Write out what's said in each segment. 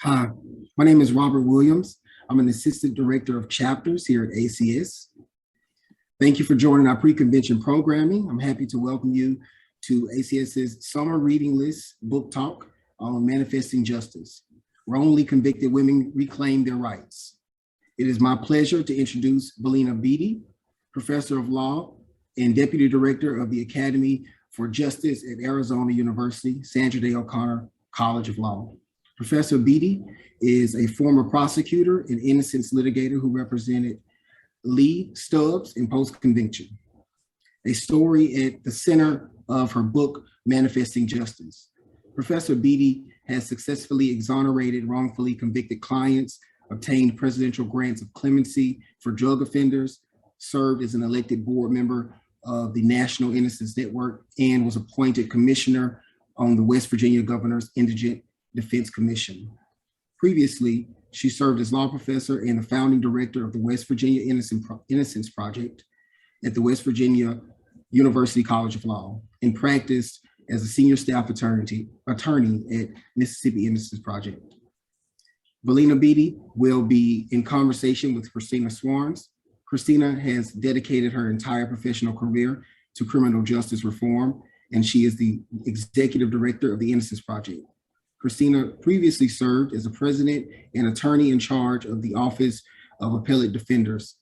Hi, my name is Robert Williams. I'm an Assistant Director of Chapters here at ACS. Thank you for joining our pre-convention programming. I'm happy to welcome you to ACS's Summer Reading List Book Talk on Manifesting Justice. Wrongly convicted women reclaim their rights. It is my pleasure to introduce Valena Beety, Professor of Law and Deputy Director of the Academy for Justice at Arizona University, Sandra Day O'Connor College of Law. Professor Beety is a former prosecutor and innocence litigator who represented Leigh Stubbs in post-conviction, a story at the center of her book, Manifesting Justice. Professor Beety has successfully exonerated wrongfully convicted clients, obtained presidential grants of clemency for drug offenders, served as an elected board member of the National Innocence Network, and was appointed commissioner on the West Virginia Governor's Indigent Defense Commission. Previously, she served as law professor and the founding director of the West Virginia Innocence Project at the West Virginia University College of Law, and practiced as a senior staff attorney at Mississippi Innocence Project. Valena Beety will be in conversation with Christina Swarns. Christina has dedicated her entire professional career to criminal justice reform, and she is the executive director of the Innocence Project. Christina previously served as a president and attorney in charge of the Office of Appellate Defenders,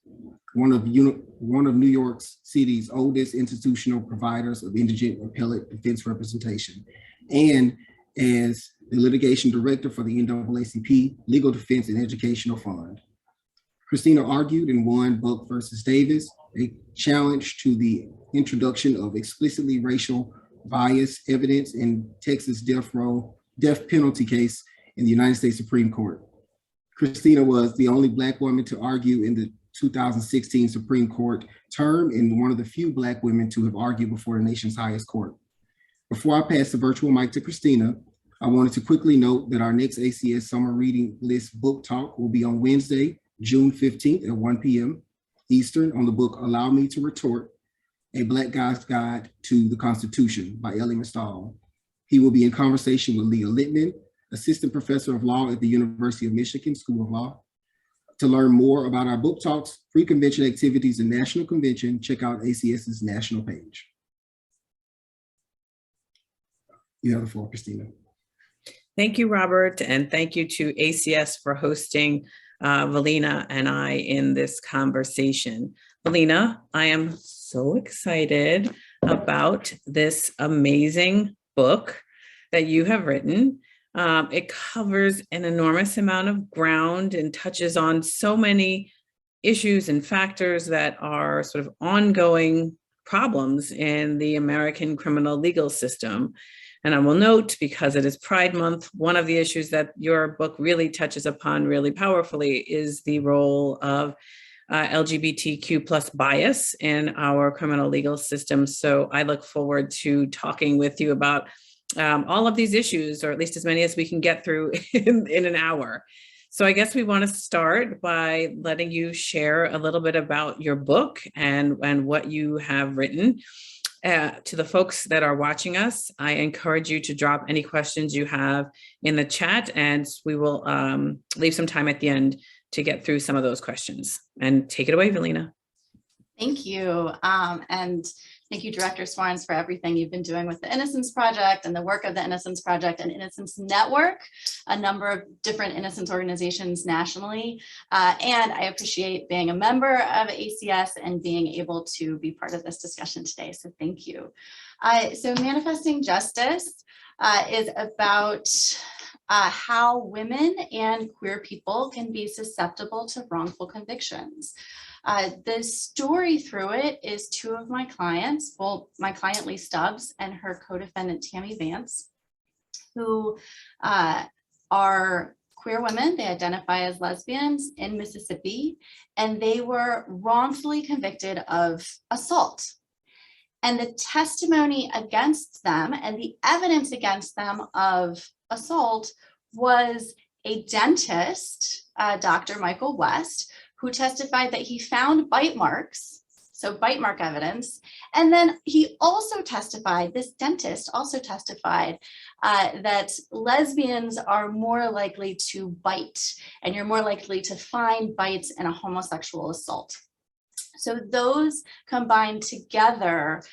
one of New York City's oldest institutional providers of indigent appellate defense representation, and as the litigation director for the NAACP Legal Defense and Educational Fund. Christina argued and won Buck versus Davis, a challenge to the introduction of explicitly racial bias evidence in Texas death penalty case in the United States Supreme Court. Christina was the only Black woman to argue in the 2016 Supreme Court term and one of the few Black women to have argued before the nation's highest court. Before I pass the virtual mic to Christina, I wanted to quickly note that our next ACS Summer Reading List Book Talk will be on Wednesday, June 15th at 1 p.m. Eastern on the book Allow Me to Retort, A Black Guy's Guide to the Constitution by Elie Mystal. He will be in conversation with Leah Littman, Assistant Professor of Law at the University of Michigan School of Law. To learn more about our book talks, pre-convention activities, and national convention, check out ACS's national page. You have the floor, Christina. Thank you, Robert, and thank you to ACS for hosting Valena and I in this conversation. Valena, I am so excited about this amazing book that you have written. It covers an enormous amount of ground and touches on so many issues and factors that are sort of ongoing problems in the American criminal legal system. And I will note, because it is Pride Month, one of the issues that your book really touches upon really powerfully is the role of LGBTQ plus bias in our criminal legal system. So I look forward to talking with you about all of these issues, or at least as many as we can get through in an hour. So I guess we want to start by letting you share a little bit about your book and what you have written. To the folks that are watching us, I encourage you to drop any questions you have in the chat, and we will leave some time at the end to get through some of those questions. And take it away, Valena. Thank you. And thank you, Director Swarns, for everything you've been doing with the Innocence Project and the work of the Innocence Project and Innocence Network, a number of different innocence organizations nationally. And I appreciate being a member of ACS and being able to be part of this discussion today. So thank you. So Manifesting Justice is about how women and queer people can be susceptible to wrongful convictions. The story through it is two of my clients, well, my client Leigh Stubbs and her co-defendant Tammy Vance, who are queer women. They identify as lesbians in Mississippi, and they were wrongfully convicted of assault. And the testimony against them and the evidence against them of assault was a dentist, Dr. Michael West, who testified that he found bite marks So bite mark evidence. And then he also testified, this dentist also testified that lesbians are more likely to bite, and you're more likely to find bites in a homosexual assault. So those combined together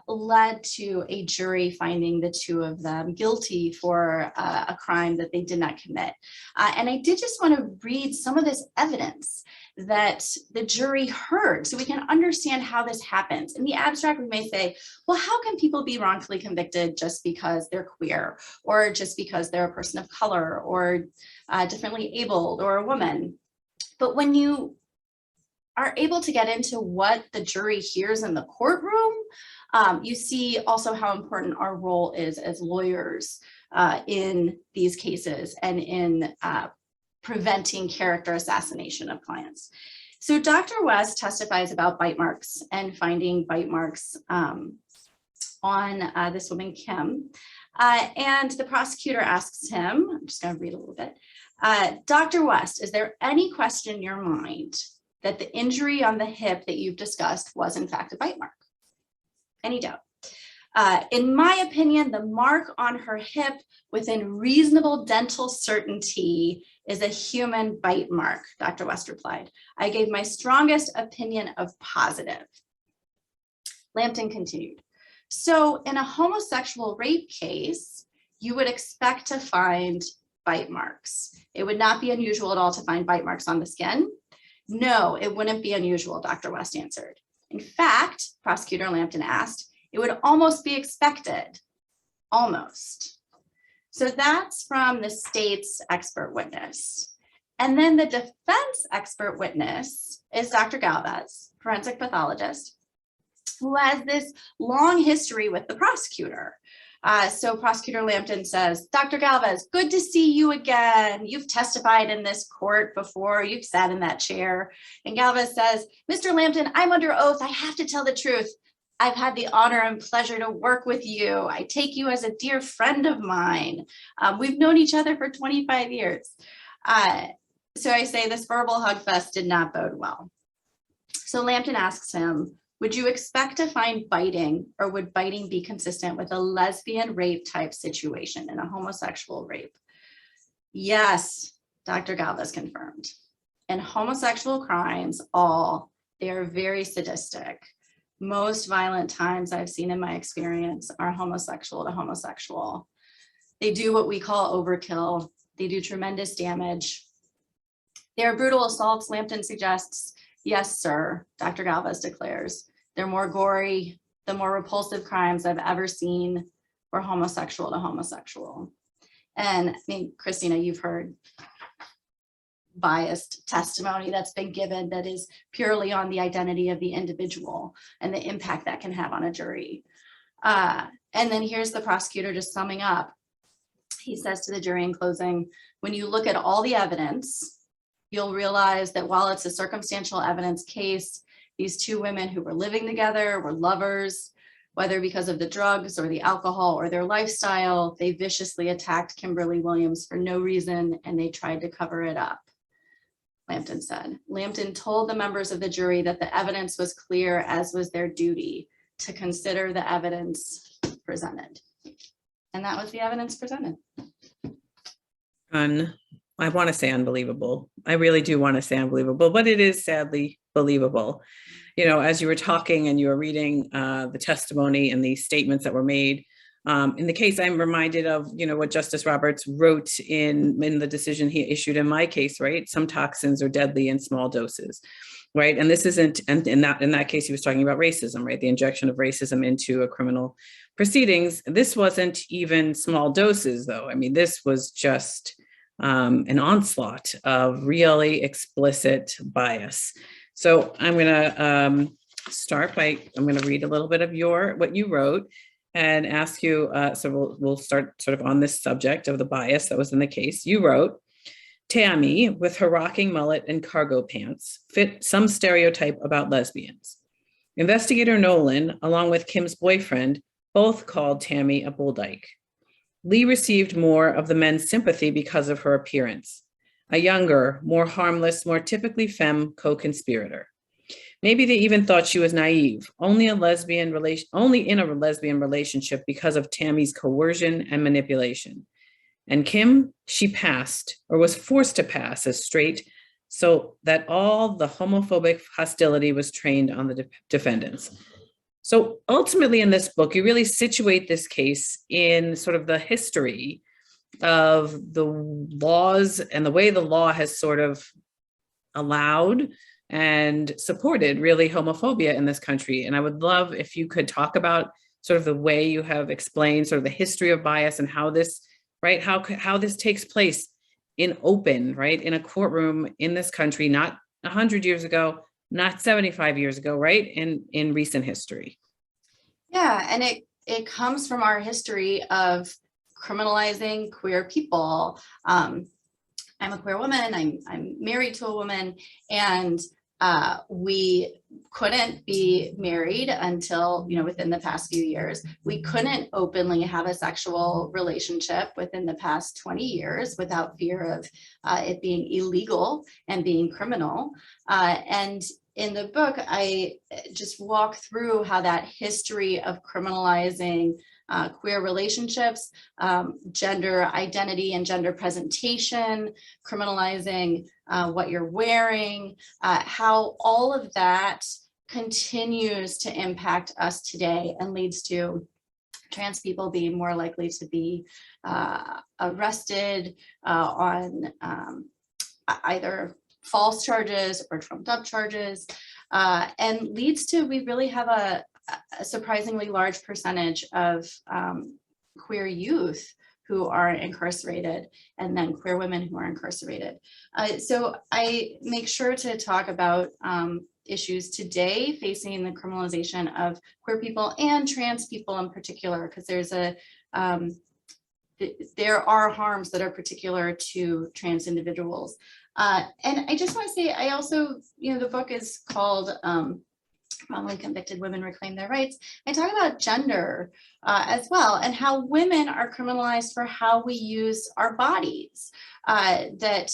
led to a jury finding the two of them guilty for a crime that they did not commit. And I did just want to read some of this evidence that the jury heard so we can understand how this happens. In the abstract, we may say, well, how can people be wrongfully convicted just because they're queer, or just because they're a person of color, or differently abled, or a woman? But when you are able to get into what the jury hears in the courtroom, you see also how important our role is as lawyers in these cases and in preventing character assassination of clients. So Dr. West testifies about bite marks and finding bite marks on this woman, Kim. And the prosecutor asks him, I'm just gonna read a little bit. Dr. West, is there any question in your mind that the injury on the hip that you've discussed was in fact a bite mark? Any doubt? In my opinion, the mark on her hip within reasonable dental certainty is a human bite mark, Dr. West replied. I gave my strongest opinion of positive. Lampton continued. So in a homosexual rape case, you would expect to find bite marks. It would not be unusual at all to find bite marks on the skin. No, it wouldn't be unusual, Dr. West answered. In fact, Prosecutor Lampton asked, it would almost be expected, almost. So that's from the state's expert witness. And then the defense expert witness is Dr. Galvez, forensic pathologist, who has this long history with the prosecutor. So Prosecutor Lampton says, Dr. Galvez, good to see you again. You've testified in this court before. You've sat in that chair. And Galvez says, Mr. Lampton, I'm under oath. I have to tell the truth. I've had the honor and pleasure to work with you. I take you as a dear friend of mine. We've known each other for 25 years. So I say this verbal hug fest did not bode well. So Lampton asks him, would you expect to find biting, or would biting be consistent with a lesbian rape type situation in a homosexual rape? Yes, Dr. Galvez confirmed. In homosexual crimes, they are very sadistic. Most violent times I've seen in my experience are homosexual to homosexual. They do what we call overkill. They do tremendous damage. They are brutal assaults, Lampton suggests. Yes, sir, Dr. Galvez declares. They're more gory, the more repulsive crimes I've ever seen were homosexual to homosexual. And I mean, Christina, you've heard biased testimony that's been given that is purely on the identity of the individual and the impact that can have on a jury. And then here's the prosecutor just summing up. He says to the jury in closing, when you look at all the evidence, you'll realize that while it's a circumstantial evidence case, these two women who were living together were lovers, whether because of the drugs or the alcohol or their lifestyle. They viciously attacked Kimberly Williams for no reason, and they tried to cover it up, Lampton said. Lampton told the members of the jury that the evidence was clear, as was their duty, to consider the evidence presented. And that was the evidence presented. I want to say unbelievable. I really do want to say unbelievable, but it is sadly believable. You know, as you were talking and you were reading the testimony and the statements that were made in the case, I'm reminded of, you know, what Justice Roberts wrote in the decision he issued in my case, right? Some toxins are deadly in small doses, right? And this isn't, and in that case, he was talking about racism, right? The injection of racism into a criminal proceedings. This wasn't even small doses, though. I mean, this was just an onslaught of really explicit bias. So I'm going to start by, I'm going to read a little bit of what you wrote and ask you, so we'll start sort of on this subject of the bias that was in the case. You wrote, Tammy, with her rocking mullet and cargo pants, fit some stereotype about lesbians. Investigator Nolan, along with Kim's boyfriend, both called Tammy a bull dyke. Leigh received more of the men's sympathy because of her appearance, a younger, more harmless, more typically femme co-conspirator. Maybe they even thought she was naive, only in a lesbian relationship because of Tammy's coercion and manipulation. And Kim, she passed or was forced to pass as straight so that all the homophobic hostility was trained on the defendants. So ultimately in this book, you really situate this case in sort of the history of the laws and the way the law has sort of allowed and supported really homophobia in this country. And I would love if you could talk about sort of the way you have explained sort of the history of bias and how this, right, how this takes place in open, right, in a courtroom in this country, not 100 years ago, not 75 years ago, right, in recent history. Yeah, and it comes from our history of criminalizing queer people. I'm a queer woman, I'm married to a woman, and we couldn't be married until, within the past few years. We couldn't openly have a sexual relationship within the past 20 years without fear of it being illegal and being criminal. And in the book, I just walk through how that history of criminalizing queer relationships, gender identity and gender presentation, criminalizing what you're wearing, how all of that continues to impact us today and leads to trans people being more likely to be arrested on either false charges or trumped up charges, and leads to, we really have a surprisingly large percentage of queer youth who are incarcerated, and then queer women who are incarcerated. So I make sure to talk about issues today facing the criminalization of queer people and trans people in particular, because there are harms that are particular to trans individuals. And I just want to say, I also, the book is called Wrongly Convicted Women Reclaim Their Rights. I talk about gender as well, and how women are criminalized for how we use our bodies. That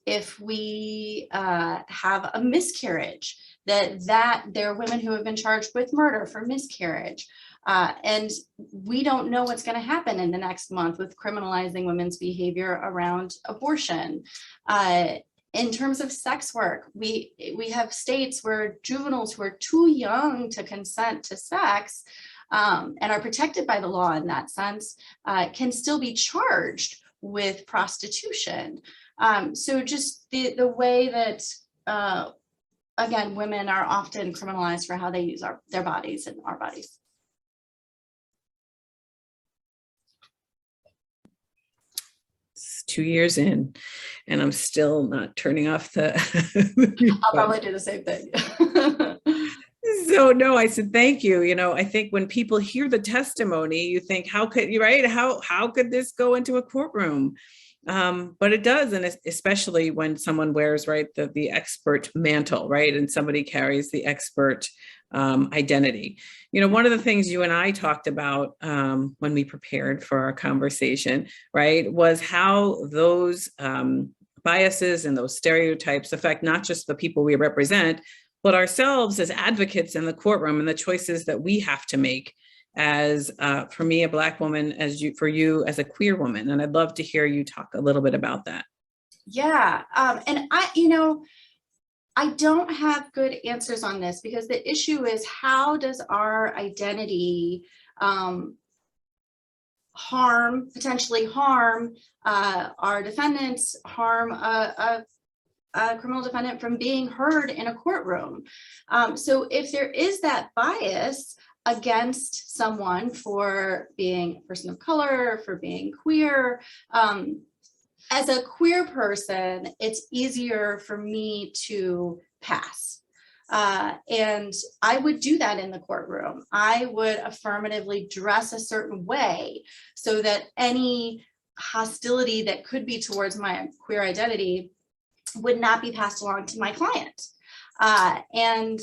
if we have a miscarriage, that there are women who have been charged with murder for miscarriage. And we don't know what's going to happen in the next month with criminalizing women's behavior around abortion. In terms of sex work, we have states where juveniles who are too young to consent to sex and are protected by the law in that sense can still be charged with prostitution. So just the way that, again, women are often criminalized for how they use their bodies and our bodies. It's 2 years in, and I'm still not turning off the. I'll probably do the same thing. So no, I said, thank you. I think when people hear the testimony, you think, how could you, right? How could this go into a courtroom? But it does. And especially when someone wears, right, the expert mantle, right? And somebody carries the expert identity. One of the things you and I talked about when we prepared for our conversation, right, was how those biases and those stereotypes affect not just the people we represent, but ourselves as advocates in the courtroom and the choices that we have to make as, for me, a Black woman, for you as a queer woman. And I'd love to hear you talk a little bit about that. Yeah, and I don't have good answers on this, because the issue is, how does our identity potentially harm our defendants, harm a criminal defendant from being heard in a courtroom? So if there is that bias against someone for being a person of color, for being queer, as a queer person, it's easier for me to pass. And I would do that in the courtroom. I would affirmatively dress a certain way so that any hostility that could be towards my queer identity would not be passed along to my client. And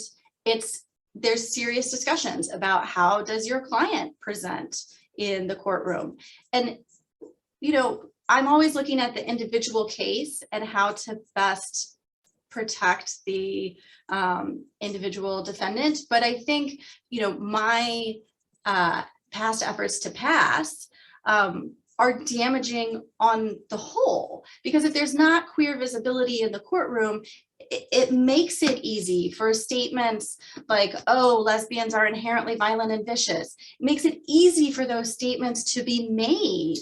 there's serious discussions about, how does your client present in the courtroom? And, I'm always looking at the individual case and how to best protect the individual defendant. But I think, my past efforts to pass are damaging on the whole, because if there's not queer visibility in the courtroom, it makes it easy for statements like, oh, lesbians are inherently violent and vicious. It makes it easy for those statements to be made,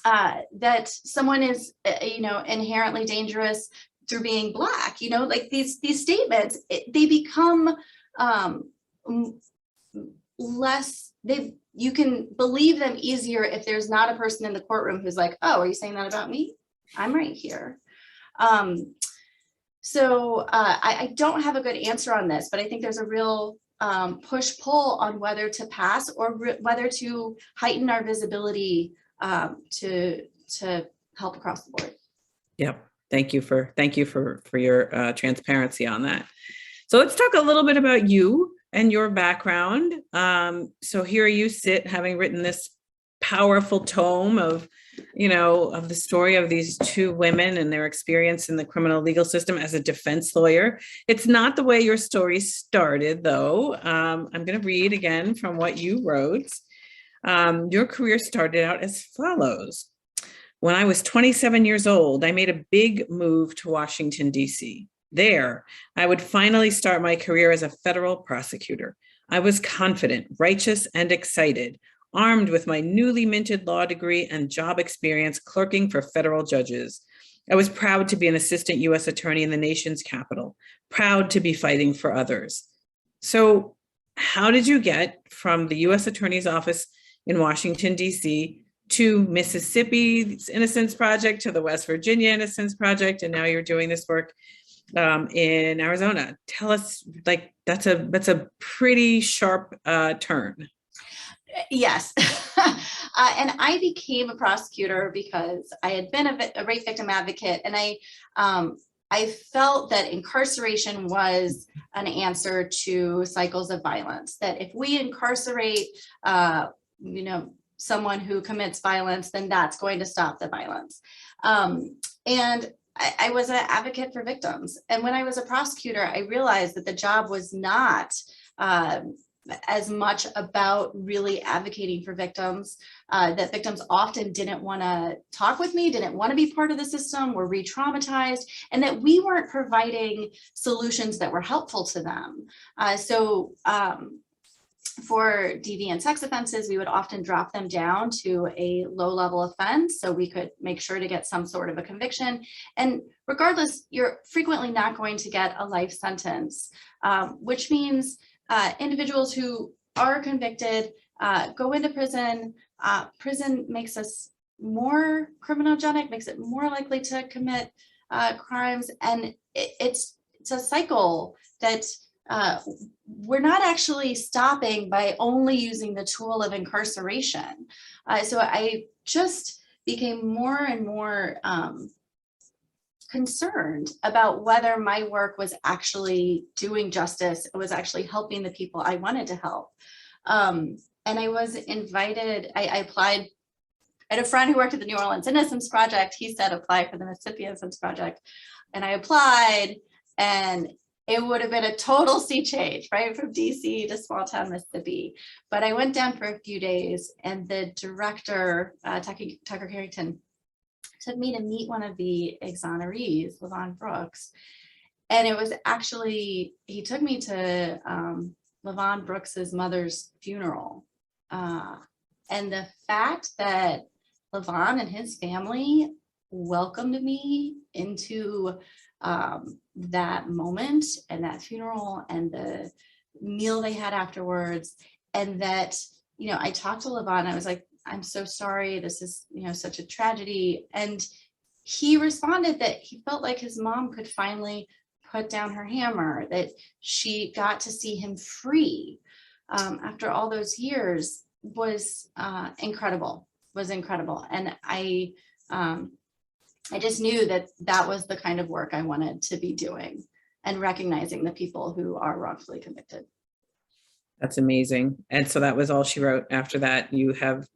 that someone is, inherently dangerous through being Black. Like these statements, they become less, you can believe them easier if there's not a person in the courtroom who's like, oh, are you saying that about me? I'm right here. So I don't have a good answer on this, but I think there's a real push-pull on whether to pass or whether to heighten our visibility to help across the board. Yep. Thank you for your transparency on that. So let's talk a little bit about you and your background. So here you sit, having written this powerful tome of the story of these two women and their experience in the criminal legal system as a defense lawyer. It's not the way your story started, though. I'm going to read again from what you wrote. Your career started out as follows. When I was 27 years old, I made a big move to Washington, D.C. There, I would finally start my career as a federal prosecutor. I was confident, righteous, and excited, armed with my newly minted law degree and job experience clerking for federal judges. I was proud to be an assistant U.S. attorney in the nation's capital, proud to be fighting for others. So how did you get from the U.S. Attorney's Office in Washington, D.C. to Mississippi's Innocence Project, to the West Virginia Innocence Project, and now you're doing this work in Arizona? Tell us, that's a pretty sharp turn. Yes. And I became a prosecutor because I had been a rape victim advocate, and I felt that incarceration was an answer to cycles of violence, that if we incarcerate someone who commits violence, then that's going to stop the violence. And I was an advocate for victims. And when I was a prosecutor, I realized that the job was not as much about really advocating for victims, that victims often didn't want to talk with me, didn't want to be part of the system, were re-traumatized, and that we weren't providing solutions that were helpful to them. For deviant sex offenses, we would often drop them down to a low-level offense so we could make sure to get some sort of a conviction. And regardless, you're frequently not going to get a life sentence, which means individuals who are convicted go into prison. Prison makes us more criminogenic, makes it more likely to commit crimes, and it's a cycle that we're not actually stopping by only using the tool of incarceration. So I just became more and more concerned about whether my work was actually doing justice, it was actually helping the people I wanted to help. And I was invited, I applied. I had a friend who worked at the New Orleans Innocence Project. He said, apply for the Mississippi Innocence Project. And I applied, and it would have been a total sea change, right? From DC to small town Mississippi. But I went down for a few days, and the director, Tucker Carrington, took me to meet one of the exonerees, LaVon Brooks. And it was actually, he took me to LaVon Brooks's mother's funeral. And the fact that LaVon and his family welcomed me into that moment and that funeral and the meal they had afterwards, and that, I talked to LaVon, I was like, I'm so sorry, this is, such a tragedy. And he responded that he felt like his mom could finally put down her hammer, that she got to see him free after all those years was incredible. And I just knew that that was the kind of work I wanted to be doing, and recognizing the people who are wrongfully convicted. That's amazing. And so that was all she wrote. After that, you have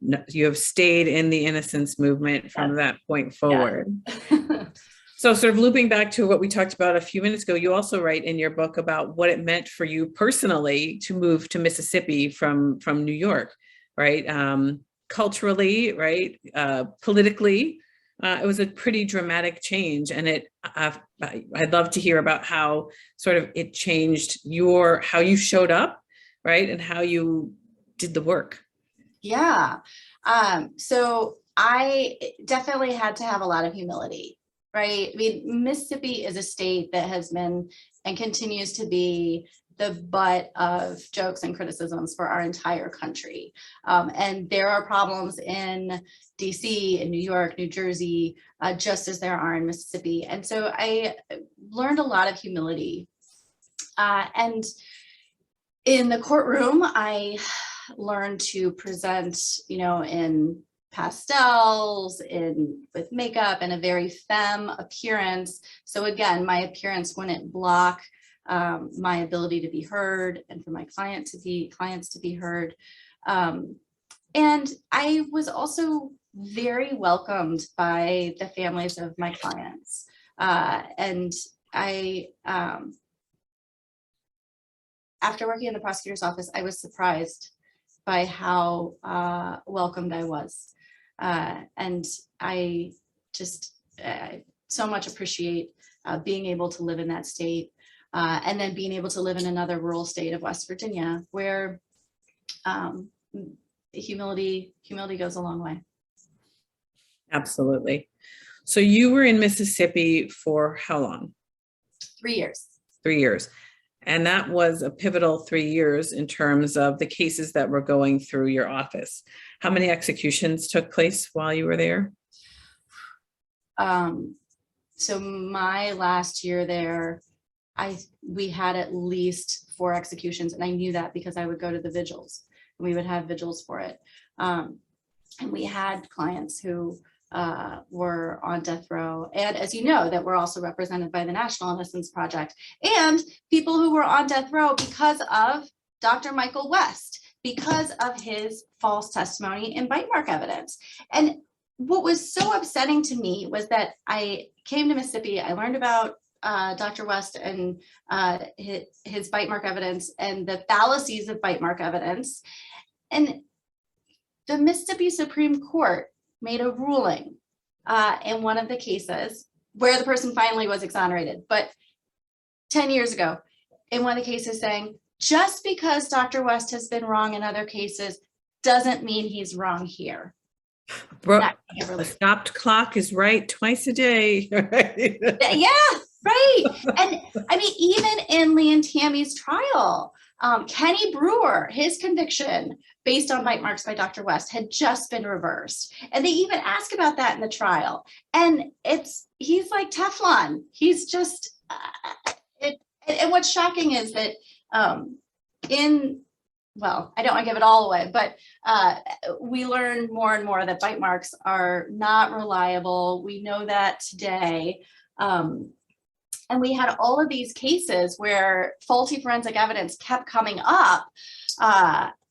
stayed in the innocence movement from that point forward. Yeah. So sort of looping back to what we talked about a few minutes ago, you also write in your book about what it meant for you personally to move to Mississippi from New York, right? Culturally, right? Politically, it was a pretty dramatic change. And I'd love to hear about how sort of it changed how you showed up, right? And how you did the work. Yeah. So I definitely had to have a lot of humility, right? I mean, Mississippi is a state that has been and continues to be the butt of jokes and criticisms for our entire country. And there are problems in DC, in New York, New Jersey, just as there are in Mississippi. And so I learned a lot of humility. And in the courtroom, I learned to present, in pastels, with makeup and a very femme appearance. So again, my appearance wouldn't block my ability to be heard and for my clients to be heard. And I was also very welcomed by the families of my clients. And I, after working in the prosecutor's office, I was surprised by how welcomed I was. And I just so much appreciate being able to live in that state, and then being able to live in another rural state of West Virginia, where humility goes a long way. Absolutely. So you were in Mississippi for how long? 3 years. 3 years. And that was a pivotal 3 years in terms of the cases that were going through your office. How many executions took place while you were there? So my last year there, we had at least 4 executions, and I knew that because I would go to the vigils, and we would have vigils for it. And we had clients who were on death row, and as you know, that were also represented by the National Innocence Project, and people who were on death row because of Dr. Michael West, because of his false testimony in bite mark evidence. And what was so upsetting to me was that I came to Mississippi, I learned about Dr. West and his bite mark evidence and the fallacies of bite mark evidence. And the Mississippi Supreme Court made a ruling in one of the cases where the person finally was exonerated, but 10 years ago, in one of the cases saying, just because Dr. West has been wrong in other cases doesn't mean he's wrong here. A stopped clock is right twice a day. Yeah, right. And I mean, even in Leigh and Tammy's trial, Kenny Brewer, his conviction based on bite marks by Dr. West had just been reversed. And they even ask about that in the trial. And he's like Teflon. He's just, and what's shocking is that well, I don't want to give it all away, but we learn more and more that bite marks are not reliable. We know that today. And we had all of these cases where faulty forensic evidence kept coming up.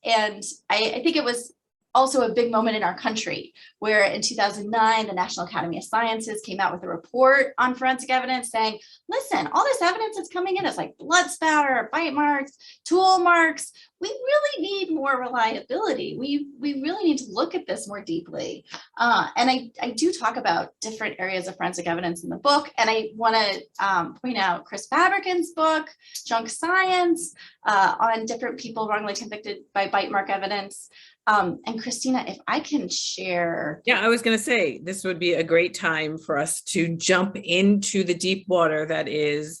And I think it was also a big moment in our country where in 2009, the National Academy of Sciences came out with a report on forensic evidence saying, listen, all this evidence that's coming in is like blood spatter, bite marks, tool marks. We really need more reliability. We really need to look at this more deeply. And I do talk about different areas of forensic evidence in the book. And I want to point out Chris Fabricant's book, Junk Science, on different people wrongly convicted by bite mark evidence. And Christina, if I can share. Yeah, I was going to say, this would be a great time for us to jump into the deep water that is,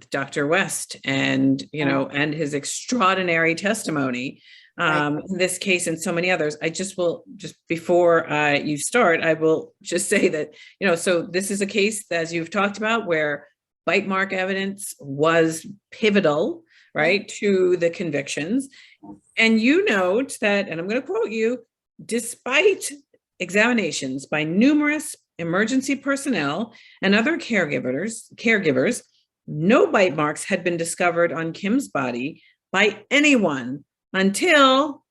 Dr. West and, and his extraordinary testimony in this case and so many others. Before you start, I will just say that, so this is a case, as you've talked about, where bite mark evidence was pivotal, right, to the convictions. And you note that, and I'm going to quote you, despite examinations by numerous emergency personnel and other caregivers, no bite marks had been discovered on Kim's body by anyone until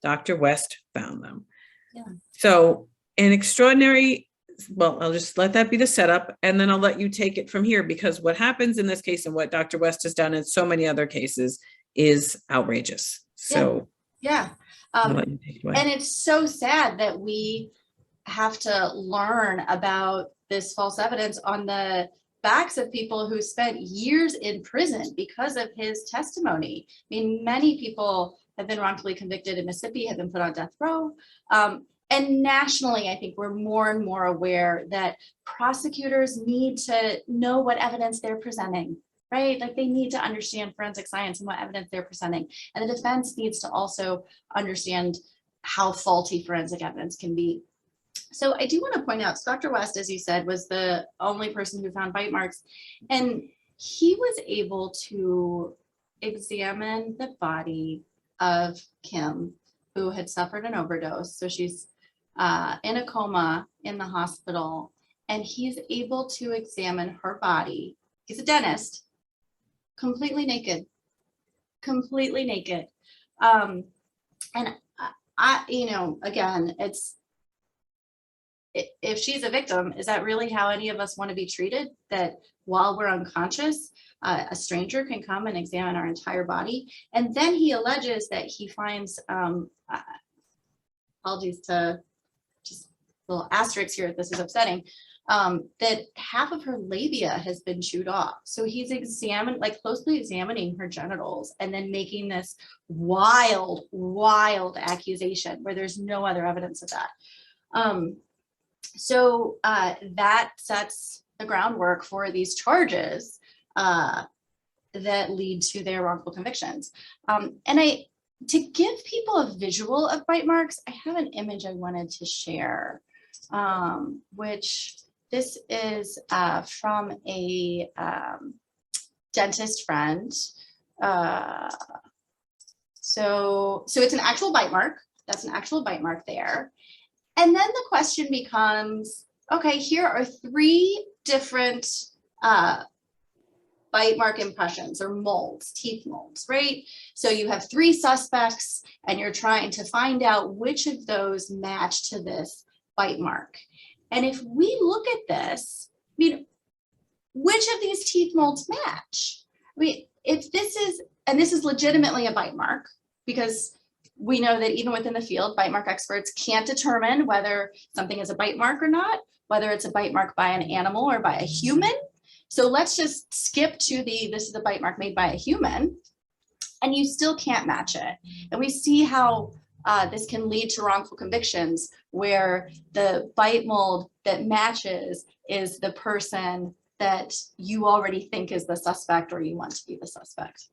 Dr. West found them. Yeah. So an extraordinary well, I'll just let that be the setup, and then I'll let you take it from here, because what happens in this case and what Dr. West has done in so many other cases is outrageous. So Yeah. I'll let you take it away. And it's so sad that we have to learn about this false evidence on the backs of people who spent years in prison because of his testimony. I mean, many people have been wrongfully convicted in Mississippi, have been put on death row. And nationally, I think we're more and more aware that prosecutors need to know what evidence they're presenting, right? Like they need to understand forensic science and what evidence they're presenting. And the defense needs to also understand how faulty forensic evidence can be. So I do want to point out, Dr. West, as you said, was the only person who found bite marks, and he was able to examine the body of Kim, who had suffered an overdose. So she's in a coma in the hospital, and he's able to examine her body. He's a dentist, completely naked. And I, you know, again, it's, if she's a victim, is that really how any of us want to be treated? That while we're unconscious, a stranger can come and examine our entire body? And then he alleges that he finds, apologies to just little asterisks here, this is upsetting, that half of her labia has been chewed off. So he's closely examining her genitals and then making this wild accusation where there's no other evidence of that. So that sets the groundwork for these charges that lead to their wrongful convictions. To give people a visual of bite marks, I have an image I wanted to share, which this is from a dentist friend. So it's an actual bite mark. That's an actual bite mark there. And then the question becomes, okay, here are 3 different bite mark impressions or molds, teeth molds, right? So you have 3 suspects and you're trying to find out which of those match to this bite mark. And if we look at this, I mean, which of these teeth molds match? I mean, if this is, and this is legitimately a bite mark, because we know that even within the field, bite mark experts can't determine whether something is a bite mark or not, whether it's a bite mark by an animal or by a human. So let's just skip to this is a bite mark made by a human, and you still can't match it. And we see how this can lead to wrongful convictions where the bite mold that matches is the person that you already think is the suspect or you want to be the suspect.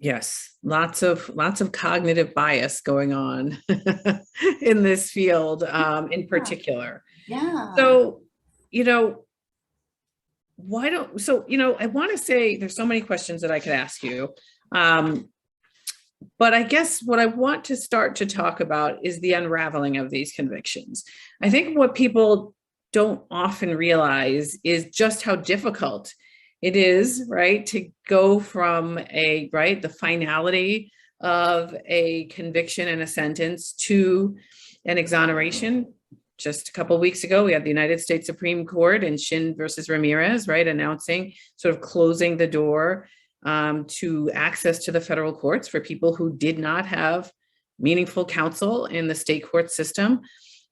Yes, lots of cognitive bias going on in this field, in particular. Yeah. So, you know, I want to say there's so many questions that I could ask you. But I guess what I want to start to talk about is the unraveling of these convictions. I think what people don't often realize is just how difficult it is, right, to go from the finality of a conviction and a sentence to an exoneration. Just a couple of weeks ago, we had the United States Supreme Court in Shin versus Ramirez, right, announcing, sort of closing the door to access to the federal courts for people who did not have meaningful counsel in the state court system.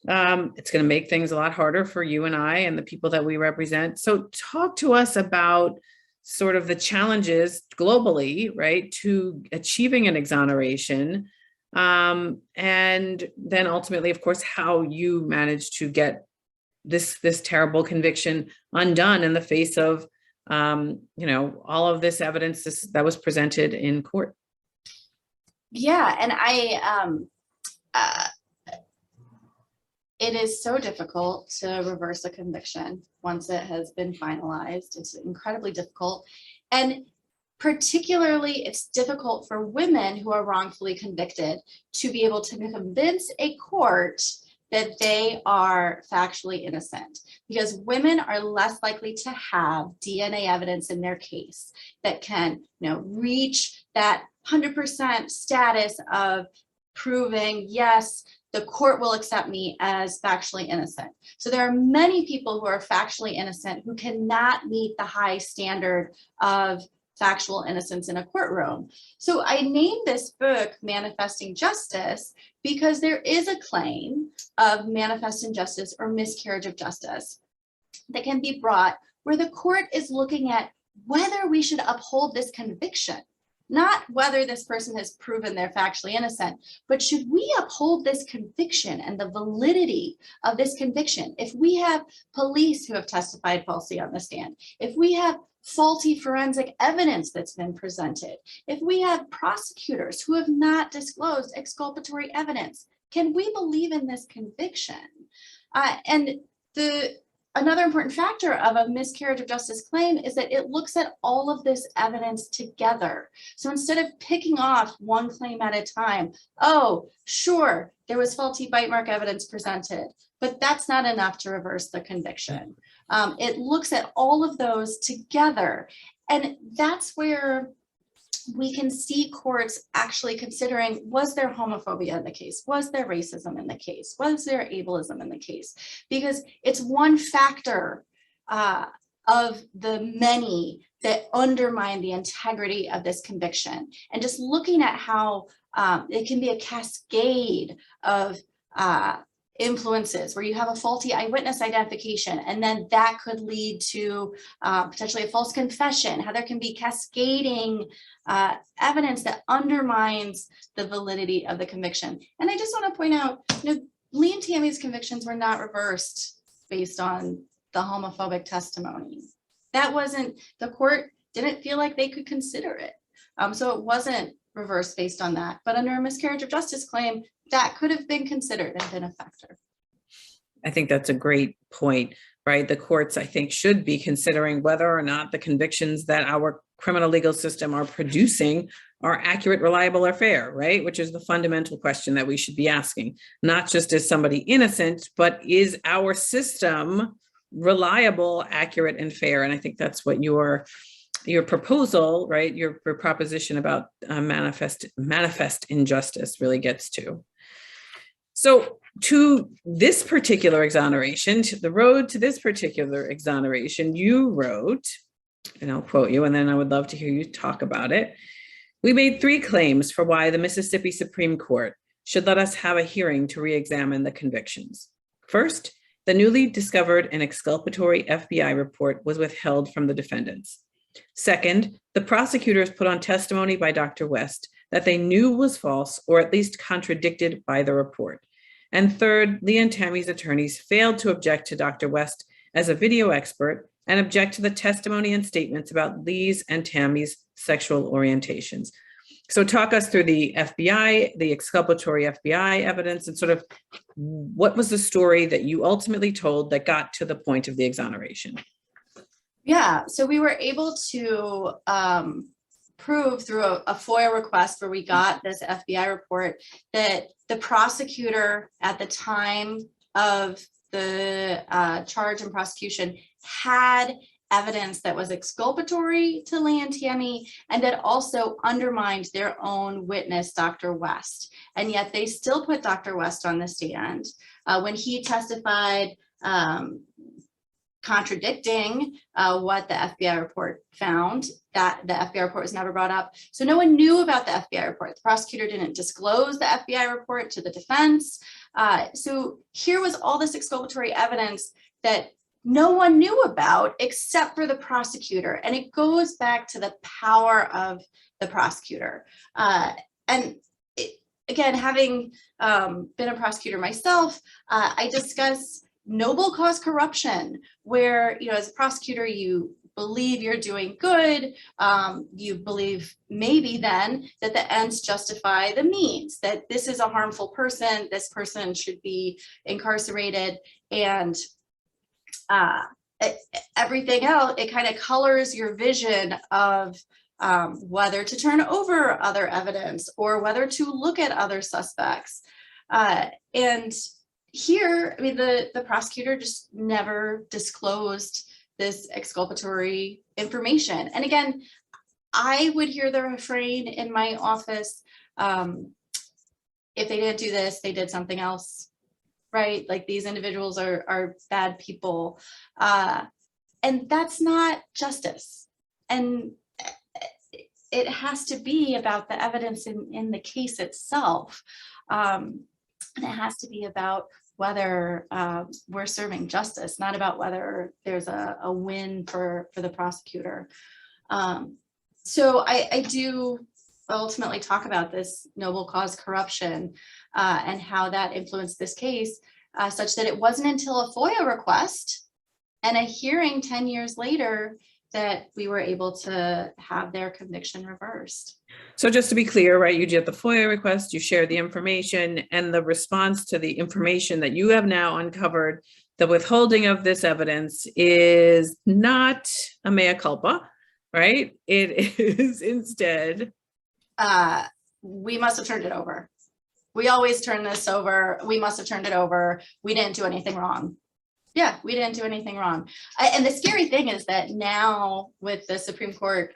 It's going to make things a lot harder for you and I and the people that we represent. So talk to us about sort of the challenges globally, right, to achieving an exoneration. And then ultimately, of course, how you managed to get this terrible conviction undone in the face of, all of this evidence that was presented in court. Yeah, and it is so difficult to reverse a conviction once it has been finalized. It's incredibly difficult. And particularly, it's difficult for women who are wrongfully convicted to be able to convince a court that they are factually innocent, because women are less likely to have DNA evidence in their case that can, reach that 100% status of proving, yes, the court will accept me as factually innocent. So there are many people who are factually innocent who cannot meet the high standard of factual innocence in a courtroom. So I named this book Manifesting Justice because there is a claim of manifest injustice or miscarriage of justice that can be brought where the court is looking at whether we should uphold this conviction, not whether this person has proven they're factually innocent, but should we uphold this conviction and the validity of this conviction? If we have police who have testified falsely on the stand, if we have faulty forensic evidence that's been presented, if we have prosecutors who have not disclosed exculpatory evidence, can we believe in this conviction? Another important factor of a miscarriage of justice claim is that it looks at all of this evidence together. So instead of picking off one claim at a time, oh, sure, there was faulty bite mark evidence presented, but that's not enough to reverse the conviction. It looks at all of those together. And that's where we can see courts actually considering, was there homophobia in the case? Was there racism in the case? Was there ableism in the case? Because it's one factor of the many that undermine the integrity of this conviction. And just looking at how it can be a cascade of influences where you have a faulty eyewitness identification, and then that could lead to potentially a false confession, how there can be cascading evidence that undermines the validity of the conviction. And I just want to point out, Leigh and Tammy's convictions were not reversed based on the homophobic testimony. That wasn't, the court didn't feel like they could consider it. So it wasn't reversed based on that. But under a miscarriage of justice claim, that could have been considered and been a factor. I think that's a great point, right? The courts, I think, should be considering whether or not the convictions that our criminal legal system are producing are accurate, reliable, or fair, right? Which is the fundamental question that we should be asking. Not just is somebody innocent, but is our system reliable, accurate, and fair? And I think that's what your proposal, right? Your proposition about manifest injustice really gets to. So to this particular exoneration, to the road to this particular exoneration, you wrote, and I'll quote you, and then I would love to hear you talk about it. We made 3 claims for why the Mississippi Supreme Court should let us have a hearing to re-examine the convictions. First, the newly discovered and exculpatory FBI report was withheld from the defendants. Second, the prosecutors put on testimony by Dr. West that they knew was false or at least contradicted by the report. And third, Leigh and Tammy's attorneys failed to object to Dr. West as a video expert and object to the testimony and statements about Leigh's and Tammy's sexual orientations. So talk us through the FBI, the exculpatory FBI evidence, and sort of what was the story that you ultimately told that got to the point of the exoneration? Yeah, so we were able to prove through a FOIA request where we got this FBI report that the prosecutor at the time of the charge and prosecution had evidence that was exculpatory to Leigh and Tammy and that also undermined their own witness, Dr. West. And yet they still put Dr. West on the stand when he testified contradicting what the FBI report found, that the FBI report was never brought up. So no one knew about the FBI report. The prosecutor didn't disclose the FBI report to the defense. So here was all this exculpatory evidence that no one knew about except for the prosecutor. And it goes back to the power of the prosecutor. Again, having been a prosecutor myself, I discuss noble cause corruption, where, as a prosecutor, you believe you're doing good. You believe maybe then that the ends justify the means, that this is a harmful person, this person should be incarcerated, and everything else, it kind of colors your vision of whether to turn over other evidence or whether to look at other suspects. And here, I mean, the prosecutor just never disclosed this exculpatory information. And again, I would hear the refrain in my office, if they didn't do this, they did something else, right? Like these individuals are bad people. And that's not justice. And it has to be about the evidence in the case itself. And it has to be about whether we're serving justice, not about whether there's a win for the prosecutor. So I do ultimately talk about this noble cause corruption and how that influenced this case, such that it wasn't until a FOIA request and a hearing 10 years later that we were able to have their conviction reversed. So just to be clear, right, you did the FOIA request, you shared the information, and the response to the information that you have now uncovered, the withholding of this evidence is not a mea culpa, right? It is instead. We must have turned it over. We always turn this over. We must have turned it over. We didn't do anything wrong. Yeah, we didn't do anything wrong. And the scary thing is that now with the Supreme Court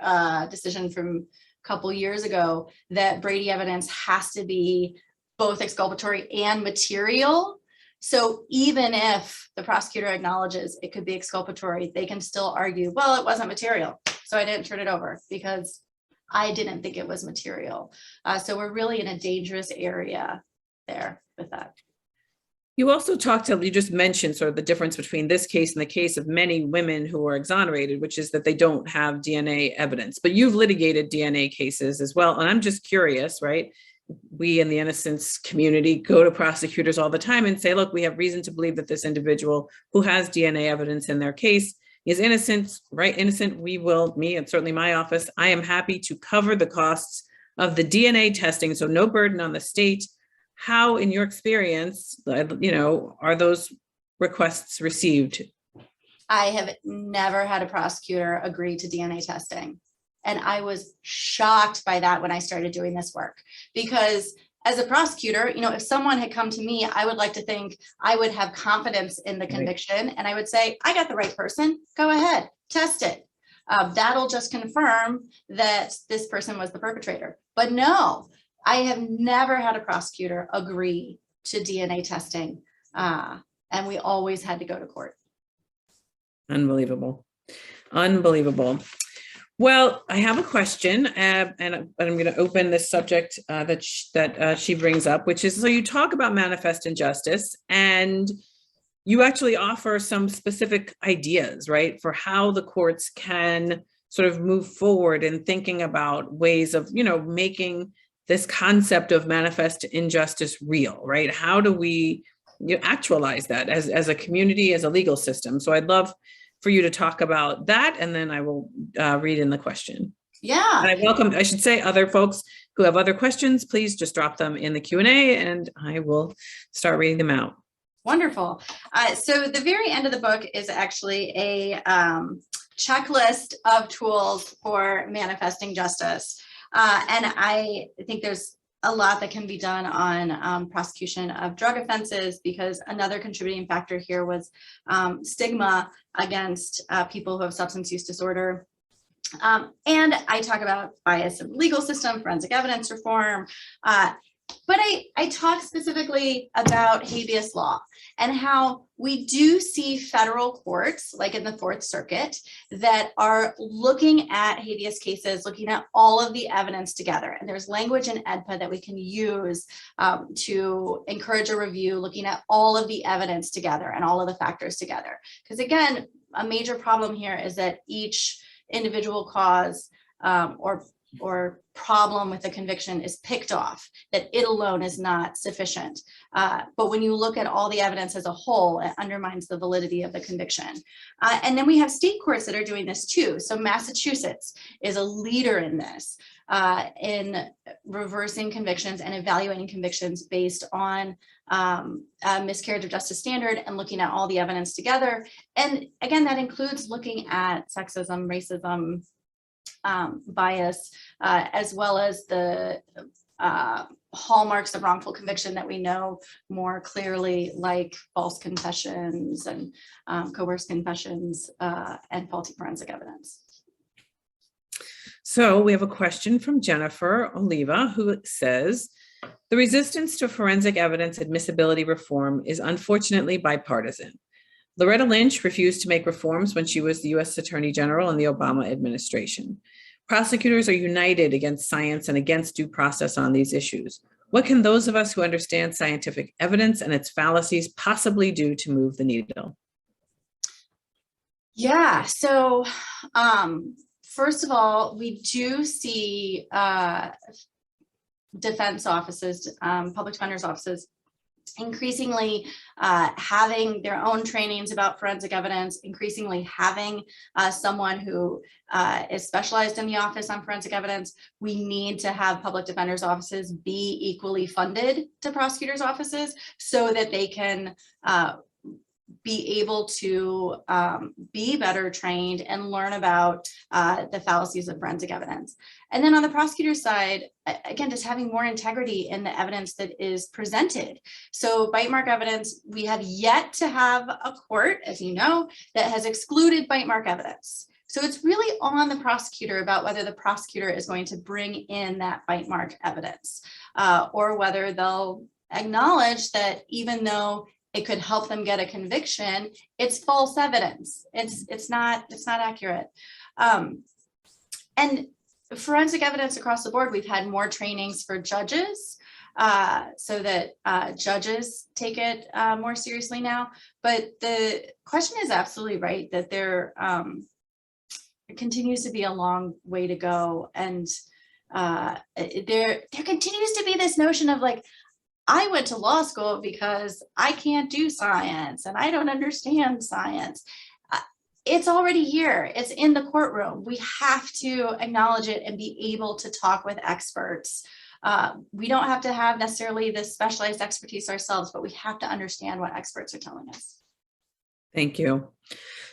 decision from a couple years ago, that Brady evidence has to be both exculpatory and material. So even if the prosecutor acknowledges it could be exculpatory, they can still argue, well, it wasn't material, so I didn't turn it over because I didn't think it was material. So we're really in a dangerous area there with that. You also you just mentioned sort of the difference between this case and the case of many women who are exonerated, which is that they don't have DNA evidence, but you've litigated DNA cases as well. And I'm just curious, right? We in the innocence community go to prosecutors all the time and say, look, we have reason to believe that this individual who has DNA evidence in their case is innocent, right? Innocent. We will, me and certainly my office, I am happy to cover the costs of the DNA testing. So no burden on the state. How, in your experience, are those requests received? I have never had a prosecutor agree to DNA testing. And I was shocked by that when I started doing this work, because as a prosecutor, if someone had come to me, I would like to think I would have confidence in the conviction, and I would say, I got the right person, go ahead, test it. That'll just confirm that this person was the perpetrator. But no, I have never had a prosecutor agree to DNA testing, and we always had to go to court. Unbelievable. Unbelievable. Well, I have a question, and I'm going to open this subject that she brings up, which is, so you talk about manifest injustice, and you actually offer some specific ideas, right, for how the courts can sort of move forward in thinking about ways of, making this concept of manifest injustice real, right? How do we actualize that as a community, as a legal system? So I'd love for you to talk about that, and then I will read in the question. Yeah. And I welcome, I should say, other folks who have other questions, please just drop them in the Q&A and I will start reading them out. Wonderful. So the very end of the book is actually a checklist of tools for manifesting justice. And I think there's a lot that can be done on prosecution of drug offenses, because another contributing factor here was stigma against people who have substance use disorder. And I talk about bias in the legal system, forensic evidence reform, but I talk specifically about habeas law and how we do see federal courts, like in the Fourth Circuit, that are looking at habeas cases, looking at all of the evidence together. And there's language in EDPA that we can use to encourage a review, looking at all of the evidence together and all of the factors together. Because again, a major problem here is that each individual cause or problem with the conviction is picked off, that it alone is not sufficient. But when you look at all the evidence as a whole, it undermines the validity of the conviction. And then we have state courts that are doing this too. So Massachusetts is a leader in this, in reversing convictions and evaluating convictions based on a miscarriage of justice standard and looking at all the evidence together. And again, that includes looking at sexism, racism, bias, as well as the hallmarks of wrongful conviction that we know more clearly, like false confessions and coerced confessions and faulty forensic evidence. So we have a question from Jennifer Oliva, who says, The resistance to forensic evidence admissibility reform is unfortunately bipartisan. Loretta Lynch refused to make reforms when she was the U.S. Attorney General in the Obama administration. Prosecutors are united against science and against due process on these issues. What can those of us who understand scientific evidence and its fallacies possibly do to move the needle? Yeah, so first of all, we do see defense offices, public defender's offices, increasingly having their own trainings about forensic evidence, increasingly having someone who is specialized in the office on forensic evidence. We need to have public defender's offices be equally funded to prosecutors' offices so that they can be able to be better trained and learn about the fallacies of forensic evidence. And then on the prosecutor side, again, just having more integrity in the evidence that is presented. So bite mark evidence, we have yet to have a court, as you know, that has excluded bite mark evidence. So it's really on the prosecutor about whether the prosecutor is going to bring in that bite mark evidence or whether they'll acknowledge that even though it could help them get a conviction, it's false evidence. It's not accurate. And forensic evidence across the board, we've had more trainings for judges so that judges take it more seriously now. But the question is absolutely right that there continues to be a long way to go. And there continues to be this notion of like, I went to law school because I can't do science and I don't understand science. It's already here. It's in the courtroom. We have to acknowledge it and be able to talk with experts. We don't have to have necessarily this specialized expertise ourselves, but we have to understand what experts are telling us. Thank you.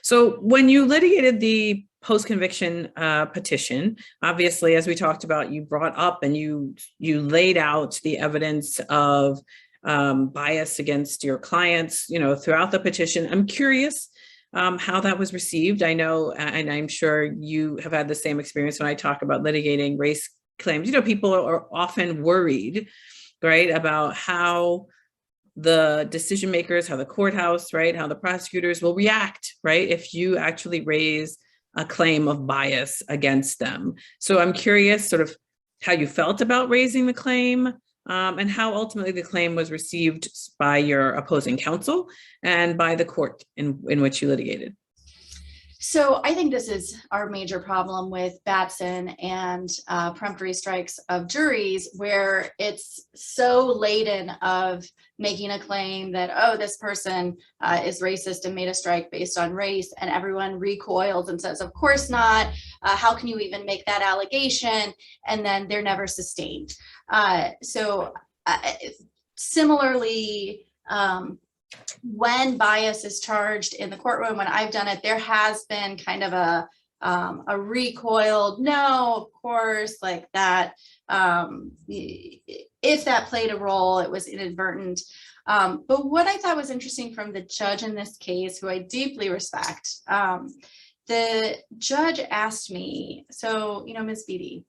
So when you litigated the post-conviction petition, obviously, as we talked about, you brought up and you laid out the evidence of bias against your clients, throughout the petition. I'm curious how that was received. I know, and I'm sure you have had the same experience when I talk about litigating race claims. People are often worried, right, about how the decision makers, how the courthouse, right, how the prosecutors will react, right, if you actually raise a claim of bias against them. So I'm curious sort of how you felt about raising the claim and how ultimately the claim was received by your opposing counsel and by the court in which you litigated. So I think this is our major problem with Batson and peremptory strikes of juries, where it's so laden of making a claim that, oh, this person is racist and made a strike based on race, and everyone recoils and says, of course not. How can you even make that allegation? And then they're never sustained. Similarly, when bias is charged in the courtroom, when I've done it, there has been kind of a recoiled, no, of course, like that. If that played a role, it was inadvertent. But what I thought was interesting from the judge in this case, who I deeply respect, the judge asked me, so, Ms. Beety,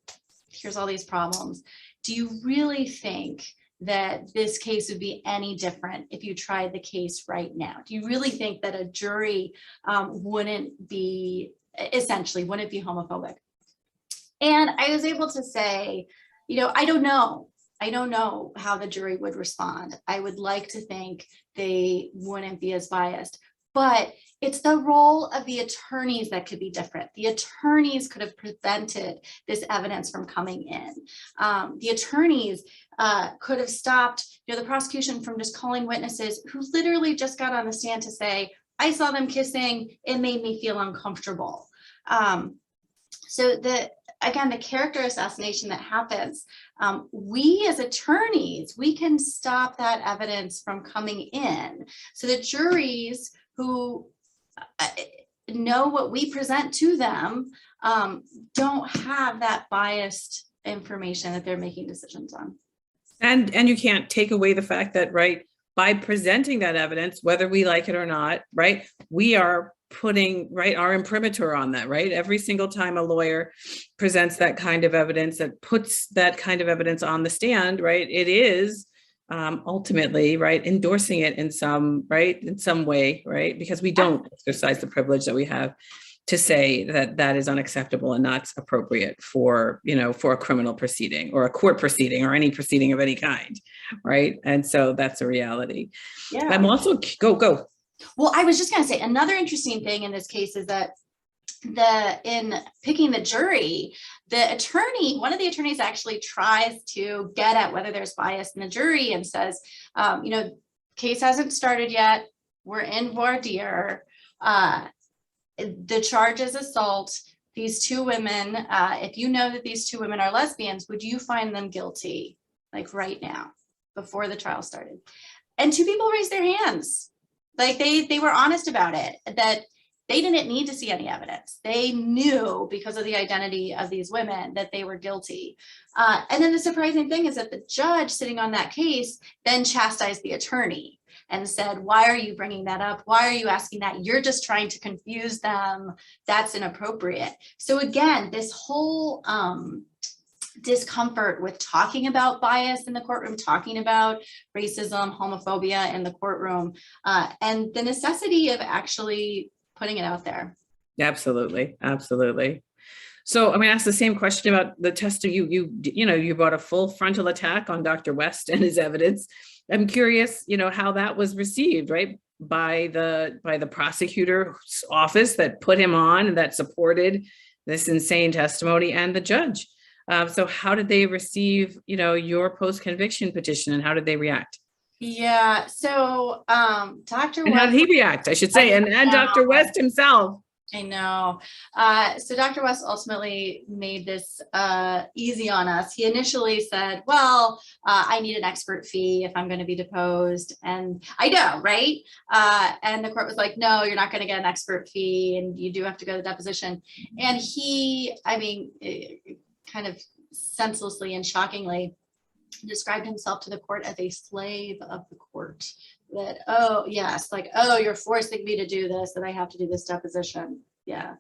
here's all these problems. Do you really think that this case would be any different if you tried the case right now? Do you really think that a jury wouldn't be homophobic? And I was able to say, I don't know. I don't know how the jury would respond. I would like to think they wouldn't be as biased, but it's the role of the attorneys that could be different. The attorneys could have prevented this evidence from coming in. The attorneys could have stopped the prosecution from just calling witnesses who literally just got on the stand to say, I saw them kissing, it made me feel uncomfortable. So the character assassination that happens, we as attorneys, we can stop that evidence from coming in. So the juries who know what we present to them don't have that biased information that they're making decisions on. And you can't take away the fact that, right, by presenting that evidence, whether we like it or not, right, we are putting, right, our imprimatur on that, right? Every single time a lawyer presents that kind of evidence, that puts that kind of evidence on the stand, right, it is ultimately, right, endorsing it in some, right, in some way, right, because we don't exercise the privilege that we have to say that that is unacceptable and not appropriate for, you know, for a criminal proceeding or a court proceeding or any proceeding of any kind, right? And so that's a reality. Yeah. I'm also, go. Well, I was just going to say another interesting thing in this case is that in picking the jury, the attorney, one of the attorneys actually tries to get at whether there's bias in the jury and says, you know, case hasn't started yet. We're in voir dire. The charge is assault. These two women, if you know that these two women are lesbians, would you find them guilty, like right now, before the trial started? And two people raised their hands. Like they were honest about it, that they didn't need to see any evidence. They knew because of the identity of these women that they were guilty. And then the surprising thing is that the judge sitting on that case then chastised the attorney and said, why are you bringing that up? Why are you asking that? You're just trying to confuse them. That's inappropriate. So again, this whole discomfort with talking about bias in the courtroom, talking about racism, homophobia in the courtroom, and the necessity of actually putting it out there. Absolutely. Absolutely. So I'm going to ask the same question about the test. You brought a full frontal attack on Dr. West and his evidence. I'm curious, you know, how that was received, right, by the prosecutor's office that put him on and that supported this insane testimony, and the judge. So how did they receive, you know, your post-conviction petition, and how did they react? Yeah. So Dr. And how did he react, I should say, and Dr. West himself. I know. So Dr. West ultimately made this easy on us. He initially said, well, I need an expert fee if I'm going to be deposed. And I know, right? And the court was like, no, you're not going to get an expert fee, and you do have to go to deposition. And he, I mean, kind of senselessly and shockingly described himself to the court as a slave of the court. That, oh yes, like, oh, you're forcing me to do this, that I have to do this deposition. Yeah.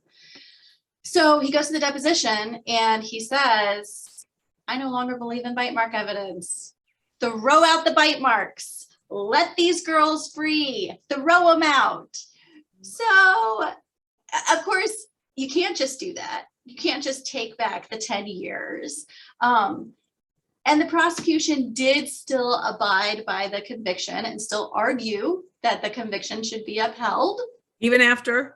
So he goes to the deposition and he says, I no longer believe in bite mark evidence. Throw out the bite marks. Let these girls free. Throw them out. So of course, you can't just do that. You can't just take back the 10 years. And the prosecution did still abide by the conviction and still argue that the conviction should be upheld. Even after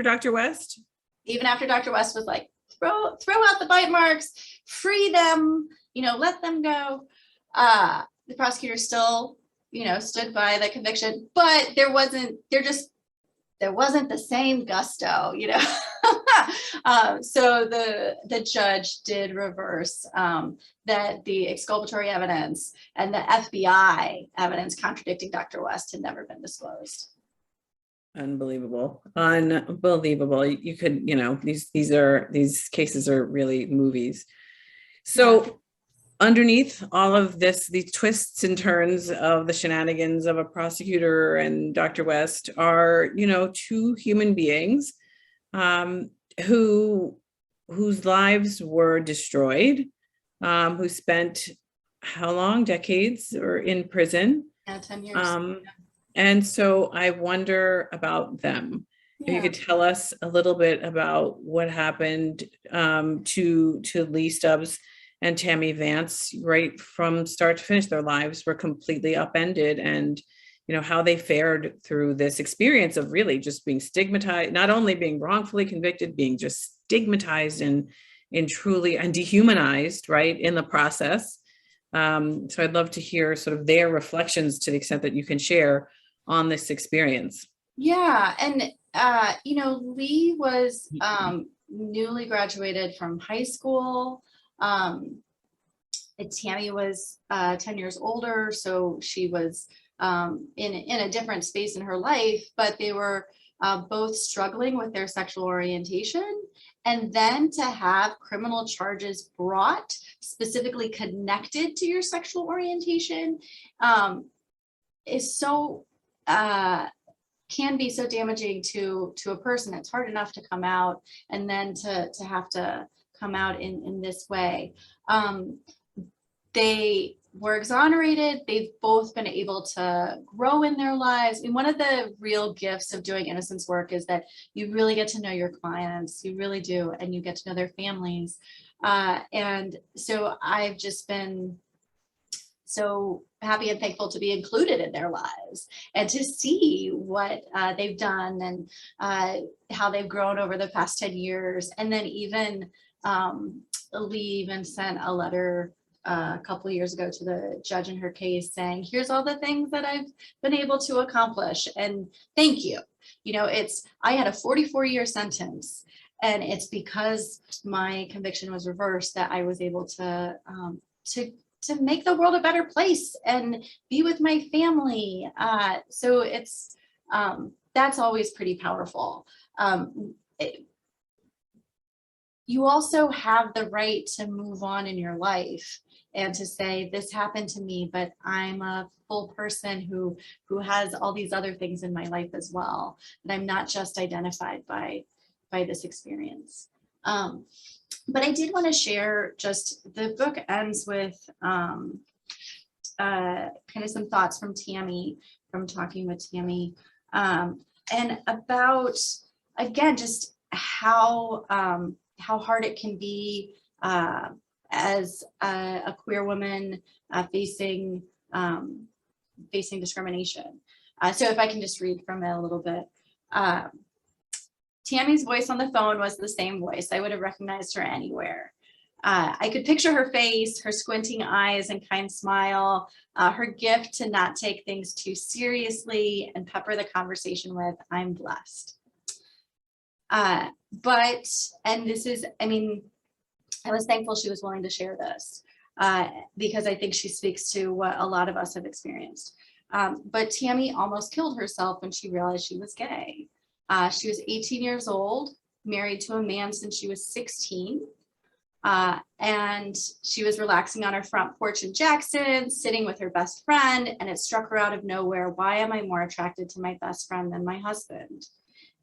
Dr. West? Even after Dr. West was like, throw out the bite marks, free them, you know, let them go. The prosecutor still, you know, stood by the conviction, but there wasn't the same gusto, you know. So the judge did reverse that the exculpatory evidence and the FBI evidence contradicting Dr. West had never been disclosed. Unbelievable. You could, you know, these cases are really movies. So underneath all of this, these twists and turns of the shenanigans of a prosecutor and Dr. West are, you know, two human beings whose lives were destroyed, who spent how long, decades, or in prison? Yeah, 10 years. And so I wonder about them. If you could tell us a little bit about what happened to Leigh Stubbs and Tammy Vance, right from start to finish. Their lives were completely upended, and you know how they fared through this experience of really just being stigmatized, not only being wrongfully convicted, being just stigmatized and truly and dehumanized, right, in the process. So I'd love to hear sort of their reflections, to the extent that you can share, on this experience. Yeah, and you know, Leigh was newly graduated from high school. Tammy was 10 years older, so she was in a different space in her life, but they were both struggling with their sexual orientation. And then to have criminal charges brought specifically connected to your sexual orientation is so can be so damaging to a person. It's hard enough to come out, and then to have to come out in this way. They were exonerated. They've both been able to grow in their lives. And one of the real gifts of doing innocence work is that you really get to know your clients. You really do. And you get to know their families. And so I've just been so happy and thankful to be included in their lives and to see what they've done and how they've grown over the past 10 years. And then even Leigh even sent a letter a couple of years ago to the judge in her case saying, here's all the things that I've been able to accomplish, and thank you. You know, I had a 44-year sentence, and it's because my conviction was reversed that I was able to make the world a better place and be with my family. So it's that's always pretty powerful. You also have the right to move on in your life and to say, this happened to me, but I'm a full person who has all these other things in my life as well. And I'm not just identified by this experience. But I did want to share, just the book ends with kind of some thoughts from Tammy, from talking with Tammy, and about, again, just how hard it can be as a queer woman facing discrimination. So if I can just read from it a little bit. Tammy's voice on the phone was the same voice. I would have recognized her anywhere. I could picture her face, her squinting eyes and kind smile, her gift to not take things too seriously and pepper the conversation with, I'm blessed. And this is, I mean, I was thankful she was willing to share this because I think she speaks to what a lot of us have experienced. But Tammy almost killed herself when she realized she was gay. She was 18 years old, married to a man since she was 16. And she was relaxing on her front porch in Jackson, sitting with her best friend, and it struck her out of nowhere, why am I more attracted to my best friend than my husband?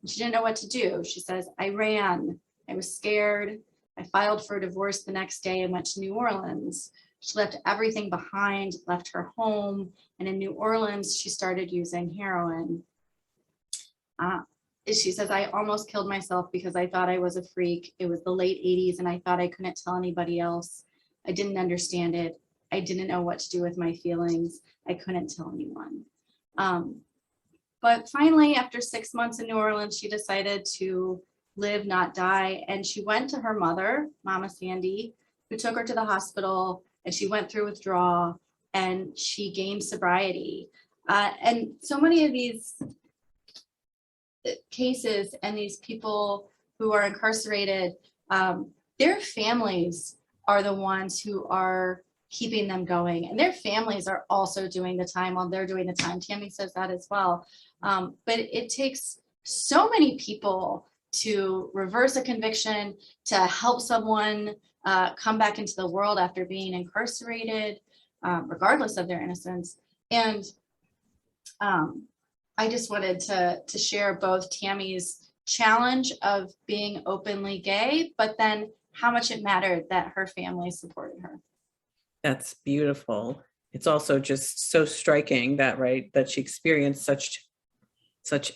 And she didn't know what to do. She says, I ran, I was scared. I filed for a divorce the next day and went to New Orleans. She left everything behind, left her home, and in New Orleans, she started using heroin. She says, I almost killed myself because I thought I was a freak. It was the late 80s and I thought I couldn't tell anybody else. I didn't understand it. I didn't know what to do with my feelings. I couldn't tell anyone. But finally, after 6 months in New Orleans, she decided to live, not die. And she went to her mother, Mama Sandy, who took her to the hospital, and she went through withdrawal and she gained sobriety. And so many of these cases and these people who are incarcerated, their families are the ones who are keeping them going, and their families are also doing the time while they're doing the time. Tammy says that as well. But it takes so many people to reverse a conviction, to help someone come back into the world after being incarcerated, regardless of their innocence. And I just wanted to share both Tammy's challenge of being openly gay, but then how much it mattered that her family supported her. That's beautiful. It's also just so striking that, right, that she experienced such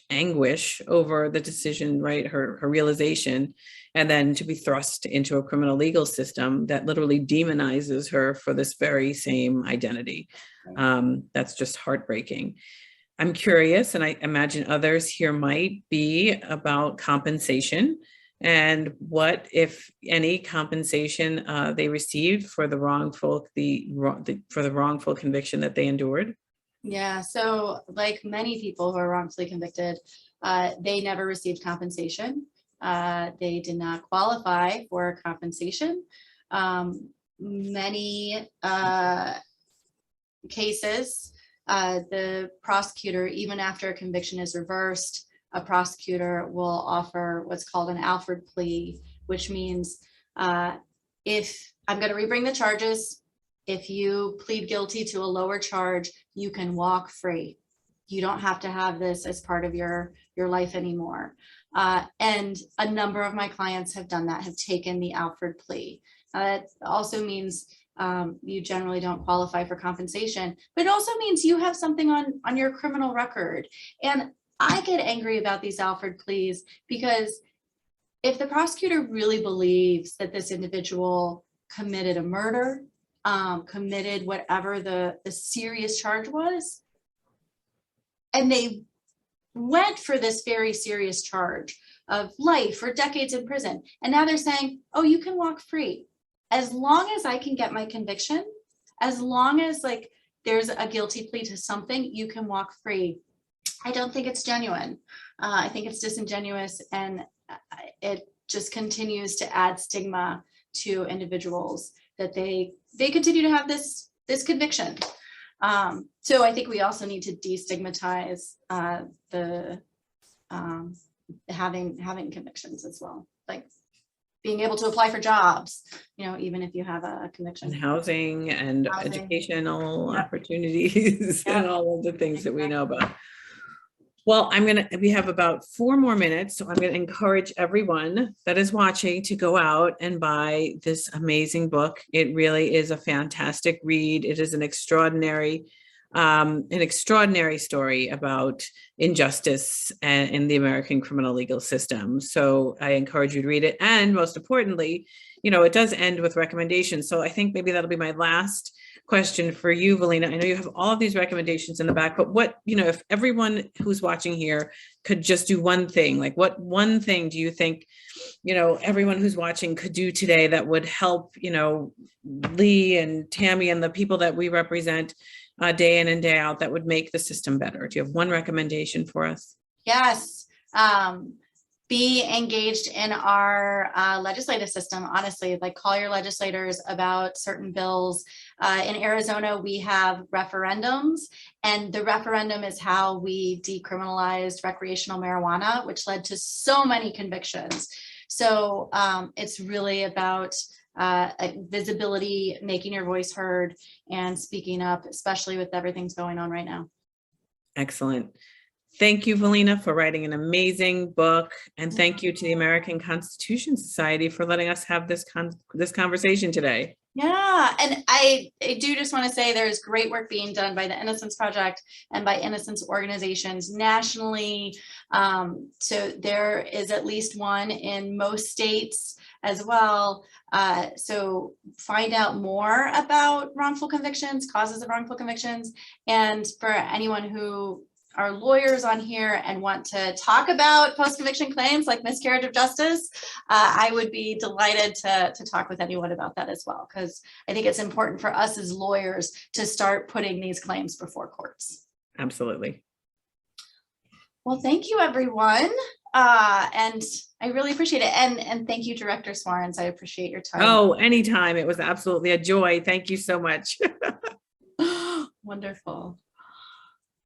anguish over the decision, right, her realization, and then to be thrust into a criminal legal system that literally demonizes her for this very same identity. That's just heartbreaking. I'm curious, and I imagine others here might be, about compensation and what, if any, compensation they received for the wrongful conviction that they endured. Yeah, so like many people who are wrongfully convicted, they never received compensation. They did not qualify for compensation. Many cases, the prosecutor, even after a conviction is reversed, a prosecutor will offer what's called an Alford plea, which means if I'm going to rebring the charges, if you plead guilty to a lower charge, you can walk free. You don't have to have this as part of your life anymore. And a number of my clients have done that, have taken the Alford plea. That also means you generally don't qualify for compensation, but it also means you have something on your criminal record. And I get angry about these Alford pleas because if the prosecutor really believes that this individual committed a murder, committed whatever the serious charge was, and they went for this very serious charge of life or decades in prison, and now they're saying, oh, you can walk free. As long as I can get my conviction, as long as like there's a guilty plea to something, you can walk free. I don't think it's genuine. I think it's disingenuous, and it just continues to add stigma to individuals that they continue to have this conviction. So I think we also need to destigmatize the having convictions as well, like being able to apply for jobs, even if you have a conviction. And housing and educational opportunities and all of the things that we know about. Well, we have about 4 more minutes, so I'm going to encourage everyone that is watching to go out and buy this amazing book. It really is a fantastic read. It is an extraordinary story about injustice in the American criminal legal system. So I encourage you to read it. And most importantly, it does end with recommendations. So I think maybe that'll be my last question for you, Valena. I know you have all of these recommendations in the back, but what, if everyone who's watching here could just do one thing, like what one thing do you think, everyone who's watching could do today that would help, Leigh and Tammy and the people that we represent day in and day out, that would make the system better? Do you have one recommendation for us? Yes. Be engaged in our legislative system. Honestly, like call your legislators about certain bills. In Arizona, we have referendums, and the referendum is how we decriminalized recreational marijuana, which led to so many convictions. So it's really about visibility, making your voice heard, and speaking up, especially with everything's going on right now. Excellent. Thank you, Valena, for writing an amazing book. And thank you to the American Constitution Society for letting us have this conversation today. Yeah, and I do just want to say there's great work being done by the Innocence Project and by innocence organizations nationally. So there is at least one in most states as well. So find out more about wrongful convictions, causes of wrongful convictions. And for anyone who are lawyers on here and want to talk about post-conviction claims like miscarriage of justice, I would be delighted to talk with anyone about that as well, because I think it's important for us as lawyers to start putting these claims before courts. Absolutely. Well, thank you, everyone. And I really appreciate it. And thank you, Director Swarns. I appreciate your time. Oh, anytime. It was absolutely a joy. Thank you so much. Wonderful.